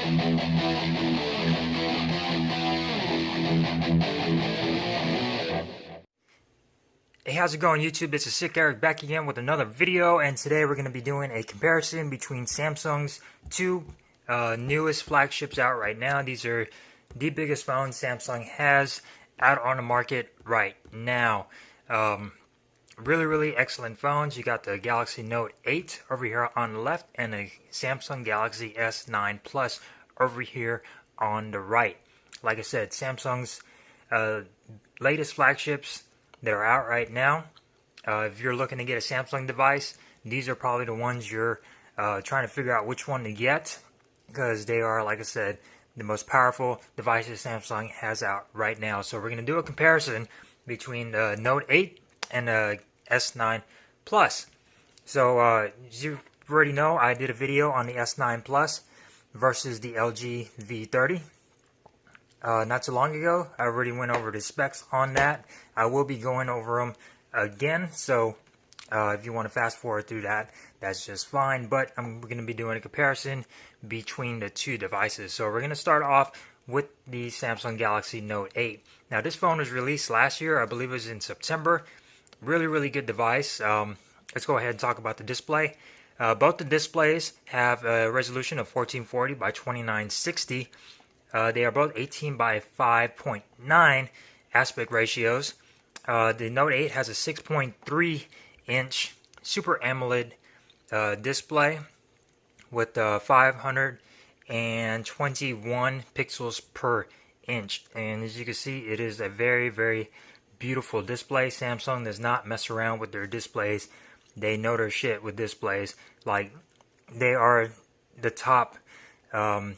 Hey, how's it going, YouTube? This is Sick Eric back again with another video, and today we're going to be doing a comparison between Samsung's two newest flagships out right now. These are the biggest phones Samsung has out on the market right now. Really excellent phones. You got the Galaxy Note 8 over here on the left and the Samsung Galaxy S9 Plus over here on the right. Like I said, Samsung's latest flagships that are out right now. If you're looking to get a Samsung device, these are probably the ones you're trying to figure out which one to get, because they are, like I said, the most powerful devices Samsung has out right now. So we're going to do a comparison between the Note 8 and the S9 Plus. So as you already know, I did a video on the S9 Plus versus the LG V30 not too long ago. I already went over the specs on that. I will be going over them again, so if you want to fast forward through that, that's just fine. But I'm going to be doing a comparison between the two devices. So we're going to start off with the Samsung Galaxy Note 8. Now, this phone was released last year. I believe it was in September. Really good device. Let's go ahead and talk about the display. Both the displays have a resolution of 1440 by 2960. They are both 18 by 5.9 aspect ratios. The Note 8 has a 6.3 inch Super AMOLED display with 521 pixels per inch. And as you can see, it is a very beautiful display. Samsung does not mess around with their displays. They know their shit with displays. Like, they are the top I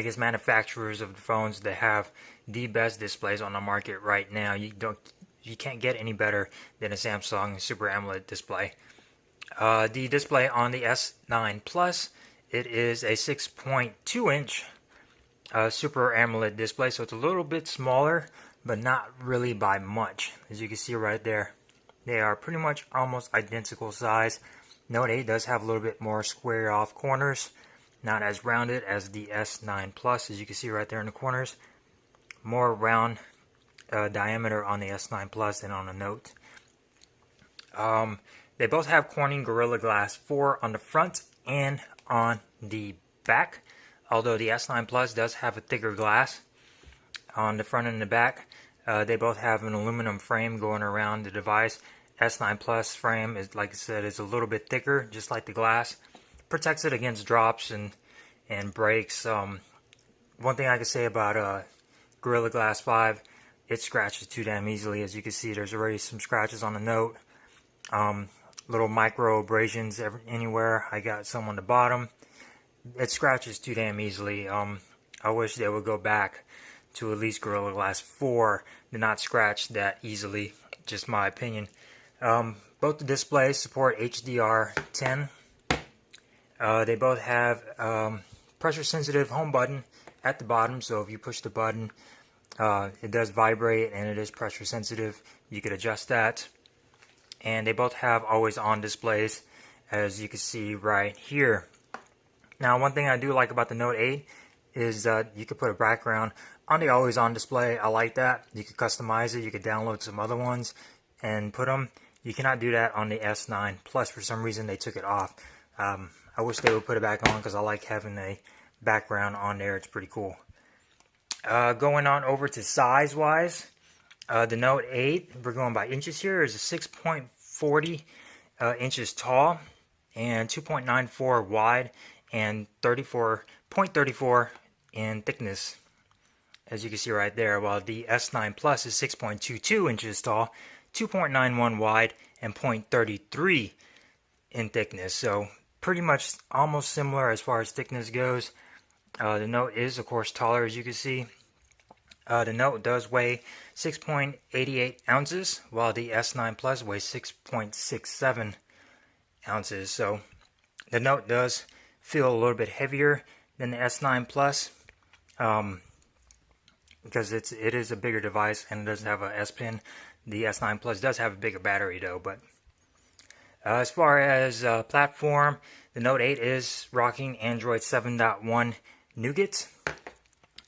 guess manufacturers of the phones that have the best displays on the market right now. You can't get any better than a Samsung Super AMOLED display. The display on the S9 Plus, it is a 6.2 inch Super AMOLED display, so it's a little bit smaller, but not really by much. As you can see right there, they are pretty much almost identical size. Note 8 does have a little bit more square off corners, not as rounded as the S9 Plus, as you can see right there in the corners. More round diameter on the S9 Plus than on the Note. They both have Corning Gorilla Glass 4 on the front and on the back, although the S9 Plus does have a thicker glass on the front and the back. They both have an aluminum frame going around the device. S9 Plus frame is, like I said, is a little bit thicker, just like the glass. Protects it against drops and breaks. One thing I can say about Gorilla Glass 5, it scratches too damn easily. As you can see, there's already some scratches on the Note. Little micro abrasions anywhere. I got some on the bottom. It scratches too damn easily. I wish they would go back to at least Gorilla Glass 4 to not scratch that easily. Just my opinion. Both the displays support HDR10. They both have pressure sensitive home button at the bottom, so if you push the button, it does vibrate and it is pressure sensitive. You could adjust that. And they both have always on displays, as you can see right here. Now, one thing I do like about the Note 8 is that you could put a background on the always on display. I like that. You could customize it. You could download some other ones and put them. You cannot do that on the S9 Plus. For some reason, they took it off. I wish they would put it back on, because I like having a background on there. It's pretty cool. Going on over to size-wise, the Note 8, we're going by inches here, is a 6.40 inches tall and 2.94 wide and 34.34 in thickness, as you can see right there, while the S9 Plus is 6.22 inches tall, 2.91 wide, and 0.33 in thickness. So pretty much almost similar as far as thickness goes. The Note is, of course, taller, as you can see. The Note does weigh 6.88 ounces, while the S9 Plus weighs 6.67 ounces. So the Note does feel a little bit heavier than the S9 Plus, because it is a bigger device and it doesn't have a S Pen. The S9 Plus does have a bigger battery though. But as far as platform, the Note 8 is rocking Android 7.1 nougat.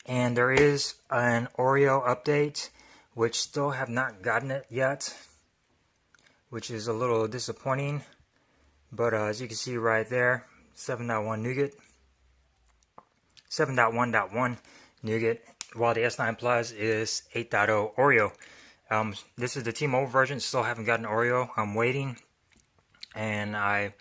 And there is an Oreo update, which still have not gotten it yet, which is a little disappointing. But as you can see right there, 7.1 nougat, 7.1.1 nougat, while the S9 Plus is 8.0 Oreo. This is the T-Mobile version. Still haven't gotten Oreo. I'm waiting, and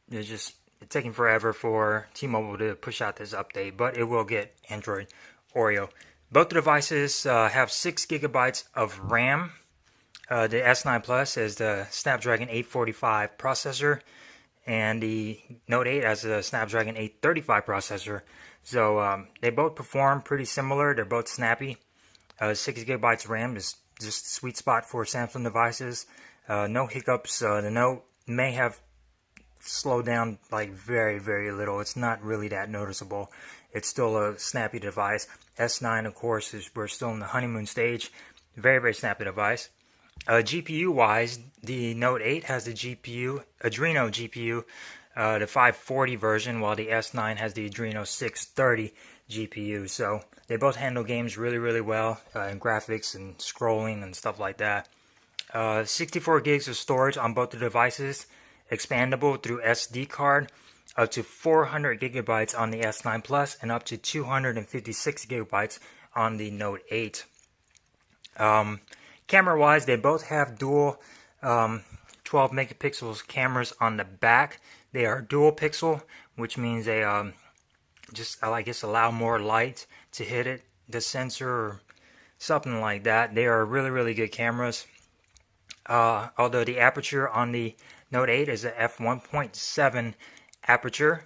it's taking forever for T-Mobile to push out this update, but it will get Android Oreo. Both the devices have 6 gigabytes of RAM. The S9 Plus has the Snapdragon 845 processor, and the Note 8 has the Snapdragon 835 processor. So they both perform pretty similar. They're both snappy. 6 gigabytes RAM is just a sweet spot for Samsung devices. No hiccups. The Note may have slowed down like very, very little. It's not really that noticeable. It's still a snappy device. S9, of course, we're still in the honeymoon stage. Very, very snappy device. GPU-wise, the Note 8 has the Adreno GPU, the 540 version, while the S9 has the Adreno 630 GPU. So they both handle games really, really well, and graphics and scrolling and stuff like that. 64 gigs of storage on both the devices, expandable through SD card, up to 400 gigabytes on the S9 Plus, and up to 256 gigabytes on the Note 8. Camera-wise, they both have dual 12 megapixels cameras on the back. They are dual pixel, which means they I guess allow more light to hit it, the sensor or something like that. They are really, really good cameras. Although the aperture on the Note 8 is a f1.7 aperture,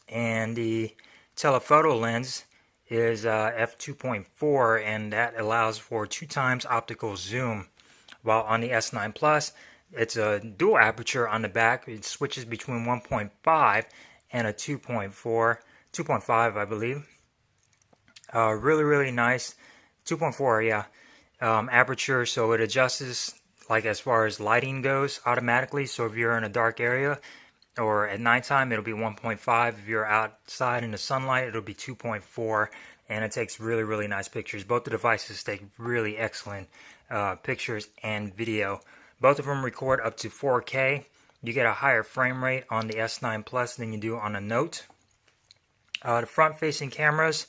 and the telephoto lens is f2.4, and that allows for 2 times optical zoom. While on the S9 Plus, it's a dual aperture on the back. It switches between 1.5 and a 2.5, I believe. Really, really nice. 2.4, yeah. Aperture, so it adjusts like as far as lighting goes automatically. So if you're in a dark area or at nighttime, it'll be 1.5. If you're outside in the sunlight, it'll be 2.4, and it takes really, really nice pictures. Both the devices take really excellent pictures and video. Both of them record up to 4K. You get a higher frame rate on the S9 Plus than you do on a Note. The front-facing cameras,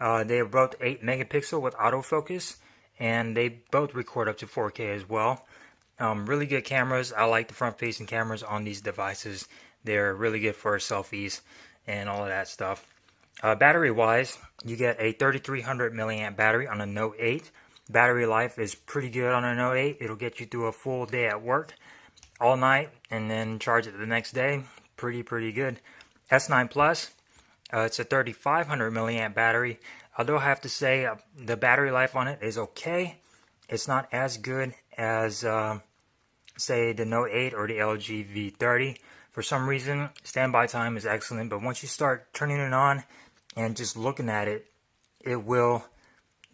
they are both 8 megapixel with autofocus, and they both record up to 4K as well. Really good cameras. I like the front-facing cameras on these devices. They're really good for selfies and all of that stuff. Battery-wise, you get a 3300 milliamp battery on a Note 8. Battery life is pretty good on a Note 8. It'll get you through a full day at work, all night, and then charge it the next day. Pretty good. S9 Plus, it's a 3500 milliamp battery. Although I have to say the battery life on it is okay. It's not as good as say the Note 8 or the LG V30. For some reason, standby time is excellent, but once you start turning it on and just looking at it, it will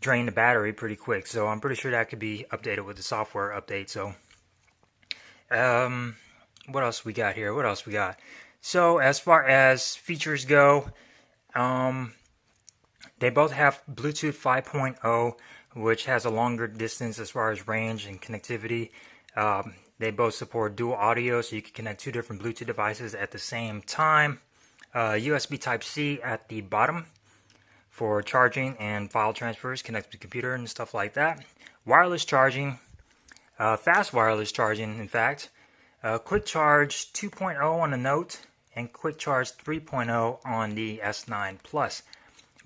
drain the battery pretty quick. So I'm pretty sure that could be updated with the software update. So what else we got here? What else we got? So as far as features go, they both have Bluetooth 5.0, which has a longer distance as far as range and connectivity. They both support dual audio, so you can connect 2 different Bluetooth devices at the same time. USB Type-C at the bottom for charging and file transfers, connect to the computer and stuff like that. Wireless charging, fast wireless charging, in fact. Quick Charge 2.0 on the Note and Quick Charge 3.0 on the S9 Plus.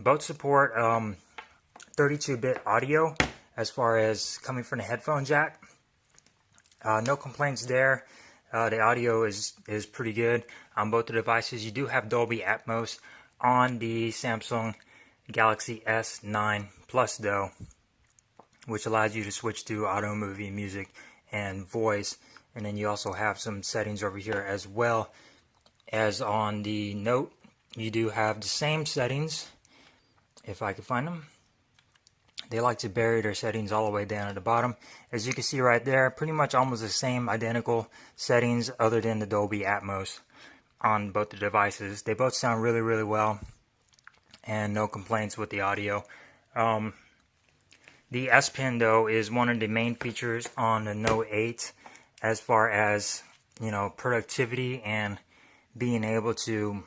Both support 32-bit audio as far as coming from the headphone jack. No complaints there. The audio is pretty good on both the devices. You do have Dolby Atmos on the Samsung Galaxy S9 Plus though, which allows you to switch to auto, movie, music, and voice. And then you also have some settings over here as well as on the Note. You do have the same settings, if I can find them. They like to bury their settings all the way down at the bottom. As you can see right there, pretty much almost the same identical settings other than the Dolby Atmos on both the devices. They both sound really, really well. and no complaints with the audio. The S Pen though is one of the main features on the Note 8 as far as, you know, productivity and being able to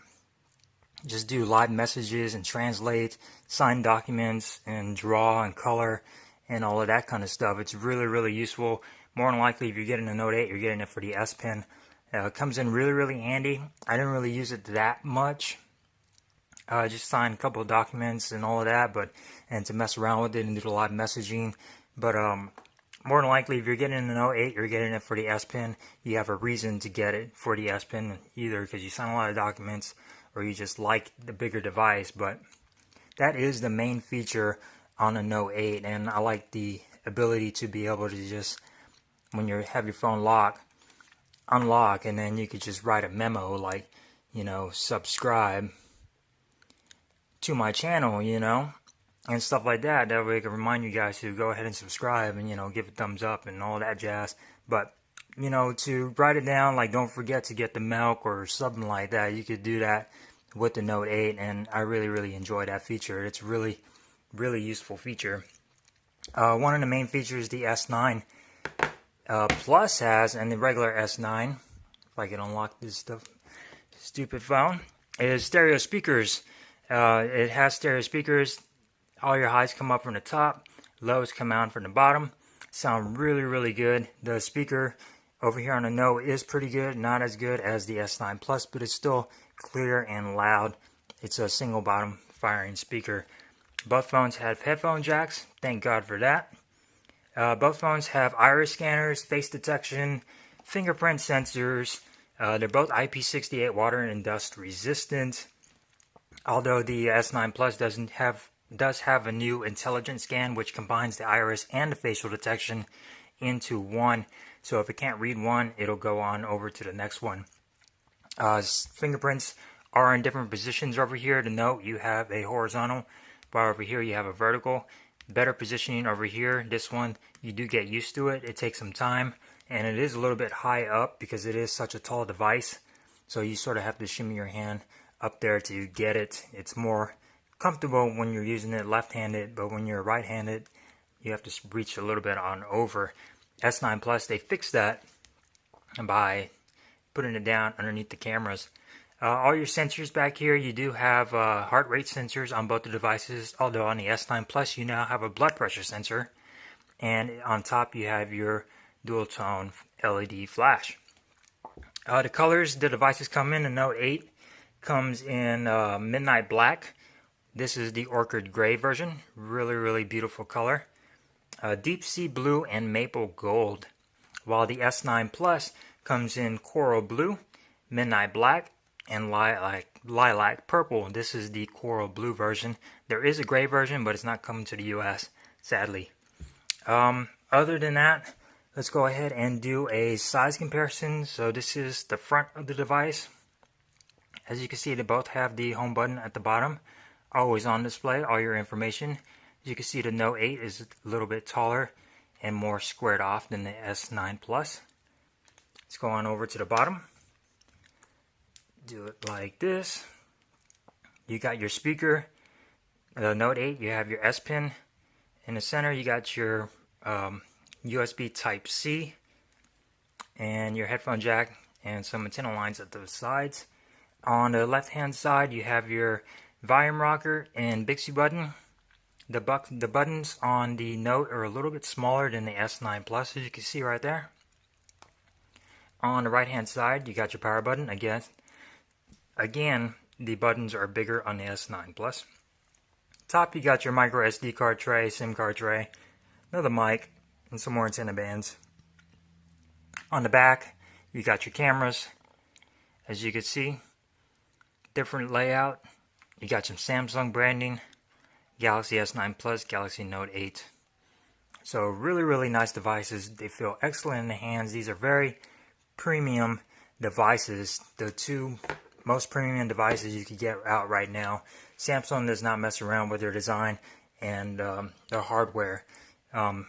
just do live messages and translate, sign documents and draw and color and all of that kind of stuff. It's really, really useful. More than likely, if you're getting a Note 8, you're getting it for the S Pen. It comes in really, really handy. I didn't really use it that much. Just sign a couple of documents and all of that, and to mess around with it and do a lot of messaging. But more than likely, if you're getting the Note 8, you're getting it for the S Pen. You have a reason to get it for the S Pen, either because you sign a lot of documents or you just like the bigger device. But that is the main feature on the Note 8, and I like the ability to be able to just, when you have your phone unlock, and then you could just write a memo like, you know, subscribe to my channel, you know, and stuff like that. That way I can remind you guys to go ahead and subscribe and, you know, give a thumbs up and all that jazz. But, you know, to write it down, like, don't forget to get the milk or something like that, you could do that with the Note 8, and I really, really enjoy that feature. It's really, really useful feature. One of the main features the S9 Plus has, and the regular S9, if I can unlock this stuff, stupid phone, is stereo speakers. It has stereo speakers. All your highs come up from the top, lows come out from the bottom. Sound really, really good. The speaker over here on the Note is pretty good, not as good as the S9 Plus, but it's still clear and loud. It's a single bottom firing speaker. Both phones have headphone jacks, thank God for that. Both phones have iris scanners, face detection, fingerprint sensors. They're both IP68 water and dust resistant. Although the S9 Plus does have a new intelligent scan, which combines the iris and the facial detection into one. So if it can't read one, it'll go on over to the next one. Fingerprints are in different positions over here. The Note, you have a horizontal, while over here you have a vertical. Better positioning over here. This one, you do get used to it. It takes some time, and it is a little bit high up because it is such a tall device. So you sort of have to shimmy your hand up there to get it. It's more comfortable when you're using it left-handed, but when you're right-handed, you have to reach a little bit on over. S9 Plus, they fixed that by putting it down underneath the cameras. All your sensors back here, you do have heart rate sensors on both the devices, although on the S9 Plus you now have a blood pressure sensor, and on top you have your dual tone LED flash. The colors the devices come in, the Note 8 comes in midnight black. This is the orchid gray version. Really, really beautiful color. Deep sea blue and maple gold. While the S9 Plus comes in coral blue, midnight black, and lilac purple. This is the coral blue version. There is a gray version, but it's not coming to the US, sadly. Other than that, let's go ahead and do a size comparison. So this is the front of the device. As you can see, they both have the home button at the bottom. Always on display, all your information. As you can see, the Note 8 is a little bit taller and more squared off than the S9 Plus. Let's go on over to the bottom. Do it like this. You got your speaker. The Note 8, you have your S Pen. In the center, you got your USB Type-C and your headphone jack and some antenna lines at the sides. On the left-hand side, you have your volume rocker and Bixby button. The buttons on the Note are a little bit smaller than the S9 Plus, as you can see right there. On the right-hand side, you got your power button. Again, the buttons are bigger on the S9 Plus. Top, you got your micro SD card tray, SIM card tray, another mic, and some more antenna bands. On the back, you got your cameras. As you can see, different layout. You got some Samsung branding, Galaxy S9 Plus, Galaxy Note 8. So really, really nice devices. They feel excellent in the hands. These are very premium devices. The two most premium devices you could get out right now. Samsung does not mess around with their design and their hardware. I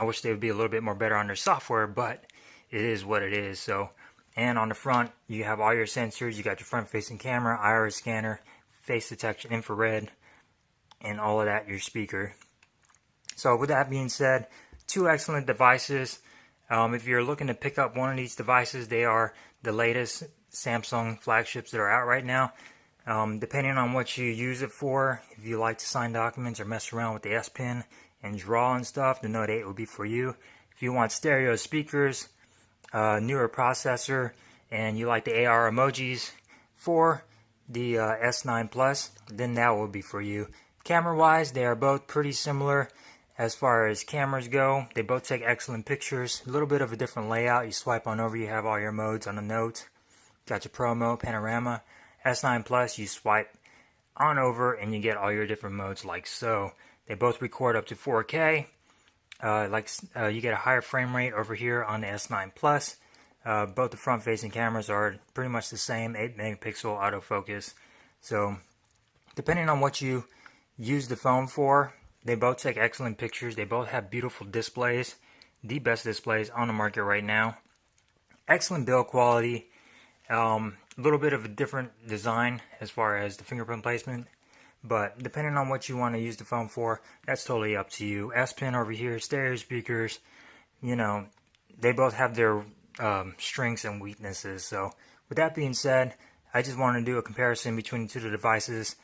wish they would be a little bit more better on their software, but it is what it is. So, and on the front, you have all your sensors. You got your front-facing camera, iris scanner, face detection, infrared, and all of that, your speaker. So with that being said, two excellent devices. If you're looking to pick up one of these devices, they are the latest Samsung flagships that are out right now. Depending on what you use it for, if you like to sign documents or mess around with the S Pen and draw and stuff, the Note 8 will be for you. If you want stereo speakers, newer processor, and you like the AR emojis for the S9 Plus, then that will be for you. Camera wise, they are both pretty similar as far as cameras go. They both take excellent pictures. A little bit of a different layout. You swipe on over, you have all your modes on the Note. Got your Pro mode, Panorama. S9 Plus, you swipe on over and you get all your different modes like so. They both record up to 4K. You get a higher frame rate over here on the S9 Plus. Both the front-facing cameras are pretty much the same, 8 megapixel autofocus. So, depending on what you use the phone for, they both take excellent pictures. They both have beautiful displays, the best displays on the market right now. Excellent build quality. A little bit of a different design as far as the fingerprint placement, but depending on what you want to use the phone for, that's totally up to you. S Pen over here, stereo speakers, you know, they both have their strengths and weaknesses. So with that being said, I just want to do a comparison between the two devices.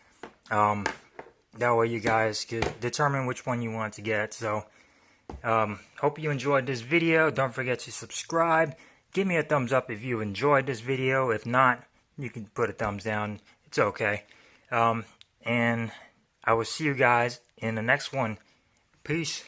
That way you guys could determine which one you want to get. So hope you enjoyed this video. Don't forget to subscribe. Give me a thumbs up if you enjoyed this video. If not, you can put a thumbs down. It's okay. And I will see you guys in the next one. Peace.